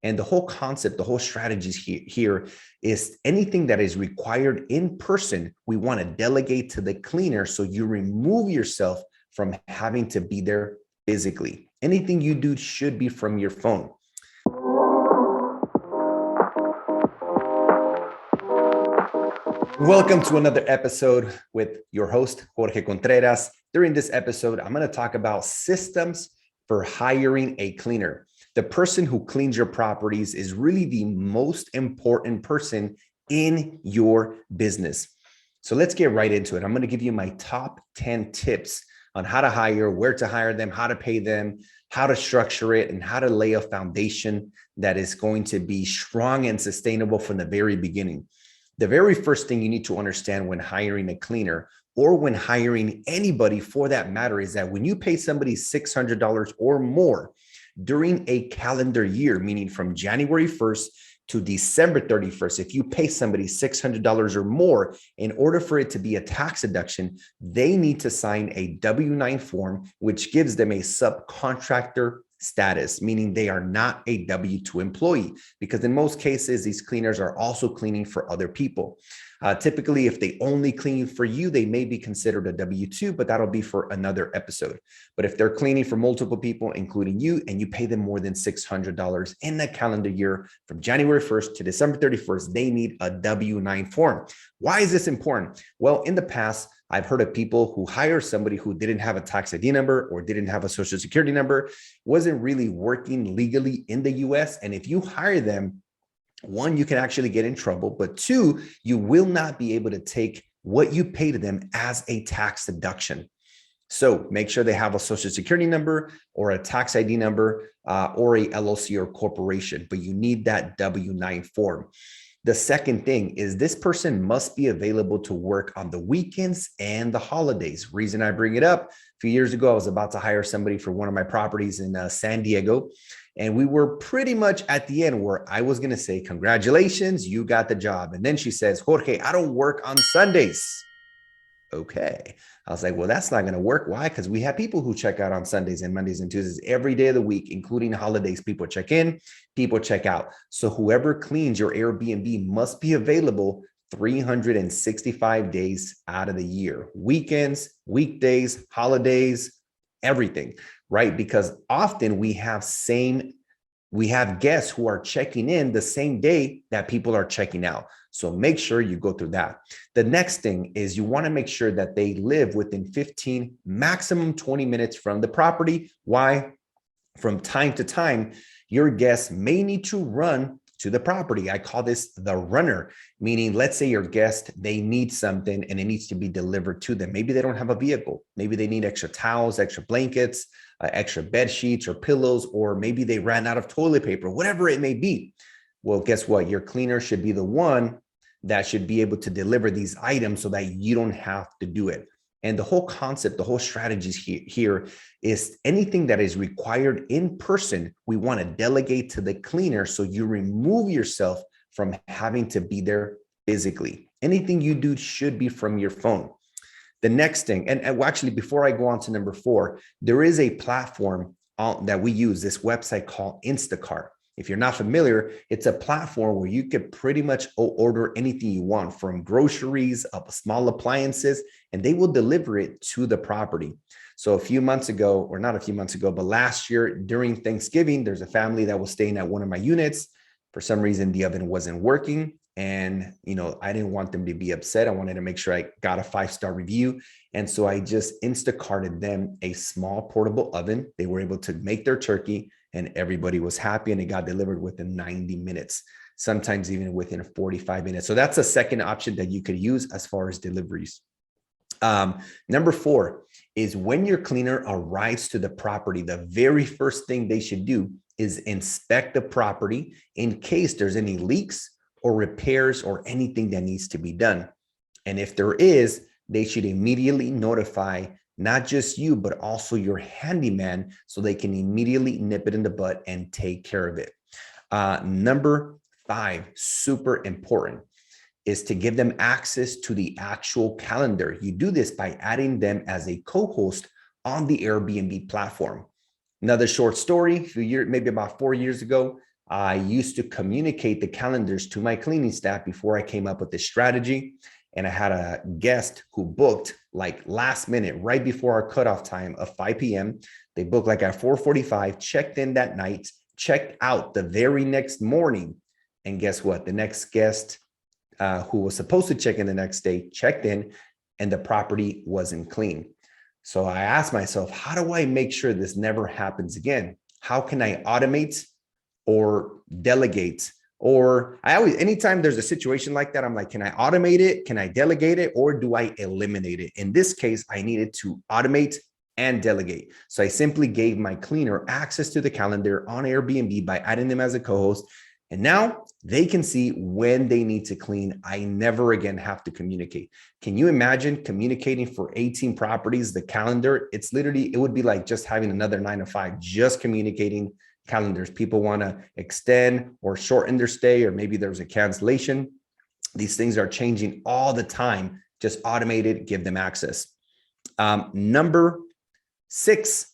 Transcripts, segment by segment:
And the whole concept, the whole strategy here is anything that is required in person, we want to delegate to the cleaner. So you remove yourself from having to be there physically. Anything you do should be from your phone. Welcome to another episode with your host, Jorge Contreras. During this episode, I'm going to talk about systems for hiring a cleaner. The person who cleans your properties is really the most important person in your business. So let's get right into it. I'm going to give you my top 10 tips on how to hire, where to hire them, how to pay them, how to structure it, and how to lay a foundation that is going to be strong and sustainable from the very beginning. The very first thing you need to understand when hiring a cleaner or when hiring anybody for that matter is that when you pay somebody $600 or more during a calendar year, meaning from January 1st to December 31st, if you pay somebody $600 or more, in order for it to be a tax deduction, they need to sign a W-9 form, which gives them a subcontractor status, meaning they are not a W-2 employee, because in most cases, these cleaners are also cleaning for other people. Typically, if they only clean for you, they may be considered a W-2, but that'll be for another episode. But if they're cleaning for multiple people, including you, and you pay them more than $600 in the calendar year from January 1st to December 31st, they need a W-9 form. Why is this important? Well, in the past, I've heard of people who hire somebody who didn't have a tax ID number or didn't have a social security number, wasn't really working legally in the US. And if you hire them, one, you can actually get in trouble, but two, you will not be able to take what you pay to them as a tax deduction. So make sure they have a social security number or a tax ID number or a LLC or corporation, but you need that W-9 form. The second thing is this person must be available to work on the weekends and the holidays. Reason I bring it up, a few years ago, I was about to hire somebody for one of my properties in San Diego. And we were pretty much at the end where I was going to say, congratulations, you got the job. And then she says, Jorge, I don't work on Sundays. Okay. I was like, well, that's not going to work. Why? Because we have people who check out on Sundays and Mondays and Tuesdays every day of the week, including holidays. People check in, people check out. So whoever cleans your Airbnb must be available 365 days out of the year, weekends, weekdays, holidays, everything, right? Because often we have guests who are checking in the same day that people are checking out. So make sure you go through that. The next thing is you want to make sure that they live within 15, maximum 20 minutes from the property. Why? From time to time, your guests may need to run to the property. I call this the runner, meaning let's say your guest, they need something and it needs to be delivered to them. Maybe they don't have a vehicle. Maybe they need extra towels, extra blankets, extra bed sheets or pillows, or maybe they ran out of toilet paper, whatever it may be. Well, guess what? Your cleaner should be the one that should be able to deliver these items so that you don't have to do it. And the whole concept, the whole strategy here is anything that is required in person, we want to delegate to the cleaner. So you remove yourself from having to be there physically. Anything you do should be from your phone. The next thing, and actually, before I go on to number 4, there is a platform that we use, this website called Instacart. If you're not familiar, it's a platform where you could pretty much order anything you want, from groceries up small appliances, and they will deliver it to the property. So a few months ago, or not a few months ago, but last year during Thanksgiving, there's a family that was staying at one of my units. For some reason, the oven wasn't working. And, I didn't want them to be upset. I wanted to make sure I got a 5-star review. And so I just Instacarted them a small portable oven. They were able to make their turkey and everybody was happy, and it got delivered within 90 minutes, sometimes even within 45 minutes. So that's a second option that you could use as far as deliveries. Number 4 is when your cleaner arrives to the property, the very first thing they should do is inspect the property in case there's any leaks or repairs or anything that needs to be done. And if there is, they should immediately notify not just you, but also your handyman so they can immediately nip it in the butt and take care of it. Number 5, super important, is to give them access to the actual calendar. You do this by adding them as a co-host on the Airbnb platform. Another short story, maybe about 4 years ago, I used to communicate the calendars to my cleaning staff before I came up with this strategy. And I had a guest who booked like last minute, right before our cutoff time of 5 p.m. They booked like at 4:45, checked in that night, checked out the very next morning. And guess what? The next guest who was supposed to check in the next day checked in, and the property wasn't clean. So I asked myself, how do I make sure this never happens again? How can I automate or delegate? Or I always, anytime there's a situation like that, I'm like, can I automate it? Can I delegate it? Or do I eliminate it? In this case, I needed to automate and delegate. So I simply gave my cleaner access to the calendar on Airbnb by adding them as a co-host. And now they can see when they need to clean. I never again have to communicate. Can you imagine communicating for 18 properties, the calendar? It's literally, it would be like just having another 9 to 5, just communicating calendars. People want to extend or shorten their stay, or maybe there's a cancellation. These things are changing all the time. Just automate it, give them access. Number 6,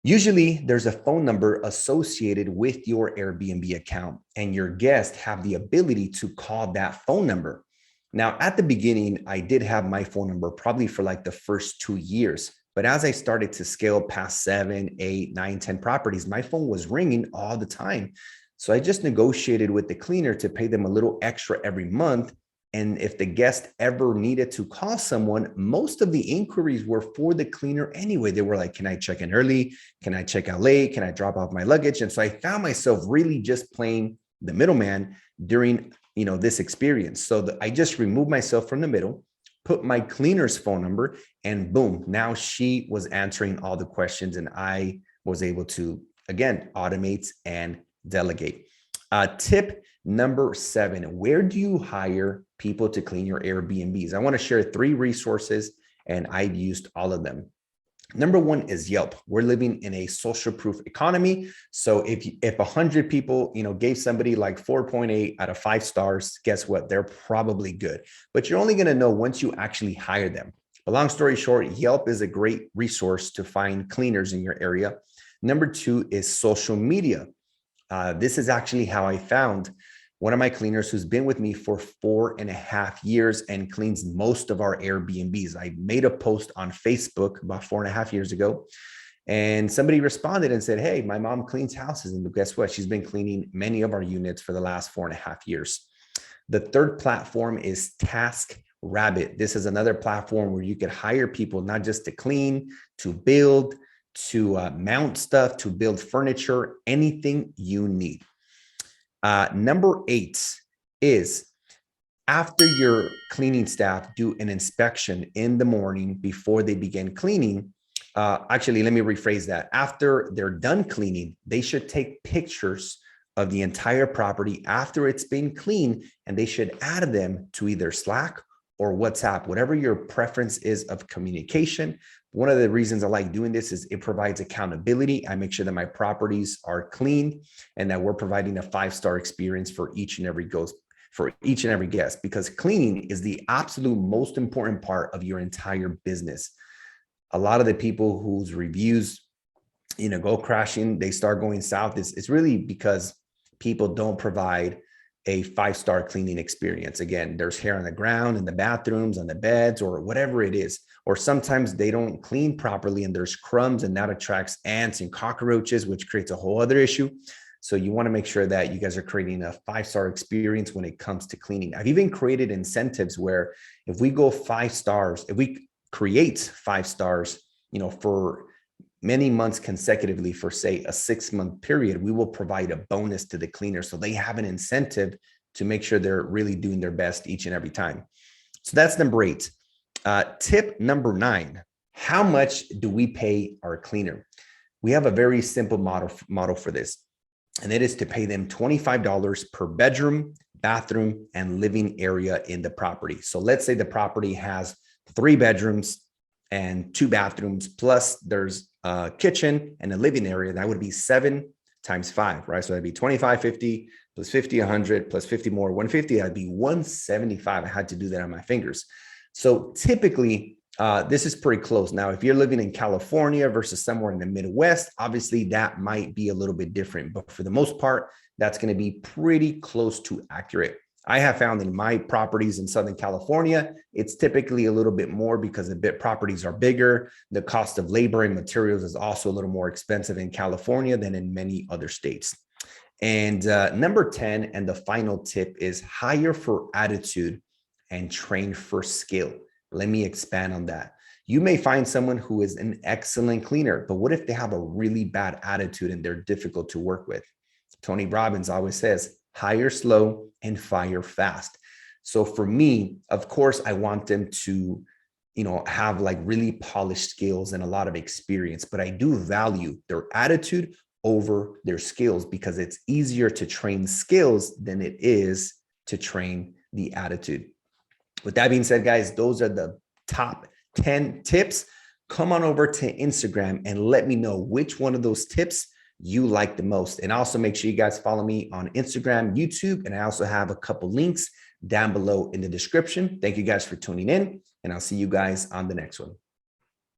usually there's a phone number associated with your Airbnb account, and your guests have the ability to call that phone number. Now, at the beginning, I did have my phone number probably for like the first 2 years. But as I started to scale past 7, 8, 9, 10 properties, my phone was ringing all the time. So I just negotiated with the cleaner to pay them a little extra every month. And if the guest ever needed to call someone, most of the inquiries were for the cleaner anyway. They were like, can I check in early? Can I check out late? Can I drop off my luggage? And so I found myself really just playing the middleman during, this experience. So I just removed myself from the middle, put my cleaner's phone number, and boom, now she was answering all the questions, and I was able to, again, automate and delegate. Tip number 7, where do you hire people to clean your Airbnbs? I want to share 3 resources, and I've used all of them. Number 1 is Yelp. We're living in a social proof economy. So if 100 people, gave somebody like 4.8 out of 5 stars, guess what? They're probably good, but you're only going to know once you actually hire them. But long story short, Yelp is a great resource to find cleaners in your area. Number 2 is social media. This is actually how I found one of my cleaners who's been with me for 4.5 years and cleans most of our Airbnbs. I made a post on Facebook about 4.5 years ago, and somebody responded and said, hey, my mom cleans houses. And guess what? She's been cleaning many of our units for the last 4.5 years. The third platform is TaskRabbit. This is another platform where you could hire people, not just to clean, to build, to mount stuff, to build furniture, anything you need. Number 8 is, after your cleaning staff do an inspection in the morning before they begin cleaning, actually, let me rephrase that. After they're done cleaning, they should take pictures of the entire property after it's been cleaned, and they should add them to either Slack or WhatsApp, whatever your preference is of communication. One of the reasons I like doing this is it provides accountability. I make sure that my properties are clean and that we're providing a 5-star experience for each and every guest, because cleaning is the absolute most important part of your entire business. A lot of the people whose reviews, go crashing, they start going south, it's really because people don't provide a 5-star cleaning experience. Again, there's hair on the ground, in the bathrooms, on the beds, or whatever it is. Or sometimes they don't clean properly and there's crumbs, and that attracts ants and cockroaches, which creates a whole other issue. So you want to make sure that you guys are creating a 5-star experience when it comes to cleaning. I've even created incentives where if we go 5 stars, if we create 5 stars, for many months consecutively for, say, a 6-month period, we will provide a bonus to the cleaner. So they have an incentive to make sure they're really doing their best each and every time. So that's number 8. Tip number 9, how much do we pay our cleaner? We have a very simple model for this, and it is to pay them $25 per bedroom, bathroom, and living area in the property. So let's say the property has 3 bedrooms and 2 bathrooms, plus there's a kitchen and a living area. That would be 7 times 5, right? So that'd be 25, 50 plus 50, 100 plus 50 more, 150. That'd be 175. I had to do that on my fingers. So typically, this is pretty close. Now, if you're living in California versus somewhere in the Midwest, obviously that might be a little bit different. But for the most part, that's going to be pretty close to accurate. I have found in my properties in Southern California, it's typically a little bit more because the properties are bigger. The cost of labor and materials is also a little more expensive in California than in many other states. And number 10, and the final tip, is hire for attitude and train for skill. Let me expand on that. You may find someone who is an excellent cleaner, but what if they have a really bad attitude and they're difficult to work with? Tony Robbins always says, hire slow and fire fast. So for me, of course, I want them to, have like really polished skills and a lot of experience, but I do value their attitude over their skills because it's easier to train skills than it is to train the attitude. With that being said, guys, those are the top 10 tips. Come on over to Instagram and let me know which one of those tips you like the most. And also make sure you guys follow me on Instagram, YouTube, and I also have a couple links down below in the description. Thank you guys for tuning in, and I'll see you guys on the next one.